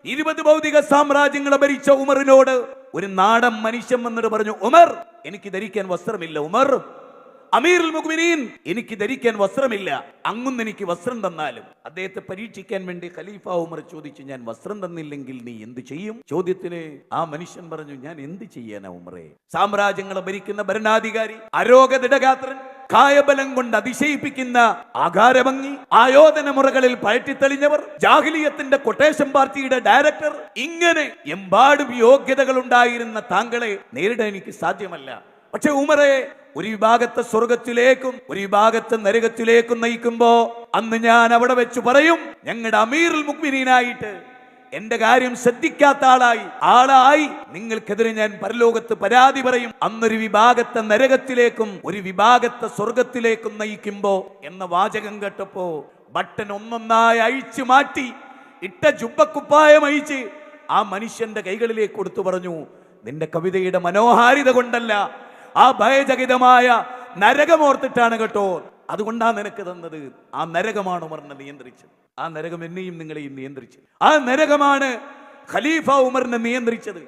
20 ഭൗതിക സാമ്രാജ്യങ്ങളെ ഭരിച്ച ഉമറിനോട് ഒരു നാടൻ മനുഷ്യൻ വന്നിട്ട് പറഞ്ഞു, ഉമർ, എനിക്ക് ധരിക്കാൻ വസ്ത്രമില്ല. ഉമർ, അമീറുൽ മുഅ്മിനീൻ, എനിക്ക് ധരിക്കാൻ വസ്ത്രമില്ല, അങ്ങൊന്ന് എനിക്ക് വസ്ത്രം തന്നാലും. അദ്ദേഹത്തെ പരീക്ഷിക്കാൻ വേണ്ടി ഖലീഫ ഉമർ ചോദിച്ചു, ഞാൻ വസ്ത്രം തന്നില്ലെങ്കിൽ നീ എന്ത് ചെയ്യും? ചോദ്യത്തിന് ആ മനുഷ്യൻ പറഞ്ഞു, ഞാൻ എന്ത് ചെയ്യാനാ ഉമറേ? സാമ്രാജ്യങ്ങളെ ഭരിക്കുന്ന ഭരണാധികാരി, അരോഗതിടഗാത്രൻ, കായബലം കൊണ്ട് അതിശയിപ്പിക്കുന്ന ആകാരഭംഗി, ആയോധന മുറകളിൽ പയറ്റിത്തെളിഞ്ഞവർ, ജാഹിലിയത്തിന്റെ കൊട്ടേഷൻ പാർട്ടിയുടെ ഡയറക്ടർ, ഇങ്ങനെ എമ്പാടും യോഗ്യതകൾ ഉണ്ടായിരുന്ന താങ്കളെ നേരിടാൻ എനിക്ക് സാധ്യമല്ല. പക്ഷെ ഉമറെ, ഒരു വിഭാഗത്തെ സ്വർഗത്തിലേക്കും ഒരു വിഭാഗത്തെ നരകത്തിലേക്കും നയിക്കുമ്പോ അന്ന് ഞാൻ അവിടെ വെച്ച് പറയും, ഞങ്ങളുടെ അമീറുൽ മുഅ്മിനീനായിട്ട് എന്റെ കാര്യം ശ്രദ്ധിക്കാത്ത ആളായി നിങ്ങൾക്കെതിരെ ഞാൻ പരലോകത്ത് പരാതി പറയും. അന്നൊരു വിഭാഗത്തെ നരകത്തിലേക്കും ഒരു വിഭാഗത്തെ സ്വർഗത്തിലേക്കും നയിക്കുമ്പോ എന്ന വാചകം കേട്ടപ്പോ ബട്ടൺ ഒന്നൊന്നായി അഴിച്ചു മാറ്റി ഇട്ട ജുബ്ബക്കുപ്പായം അഴിച്ച് ആ മനുഷ്യന്റെ കൈകളിലേക്ക് കൊടുത്തു പറഞ്ഞു, നിന്റെ കവിതയുടെ മനോഹാരിത കൊണ്ടല്ല, ആ ഭയചകിതമായ നരകമോർത്തിട്ടാണ് കേട്ടോ, അതുകൊണ്ടാണ് നിനക്ക് തന്നത്. ആ നരകമാണ് ഉമറിനെ നിയന്ത്രിച്ചത്. ആ നരകം എന്നെയും നിങ്ങളെയും നിയന്ത്രിച്ചത്. ആ നരകമാണ് ഖലീഫ ഉമറിനെ നിയന്ത്രിച്ചത്.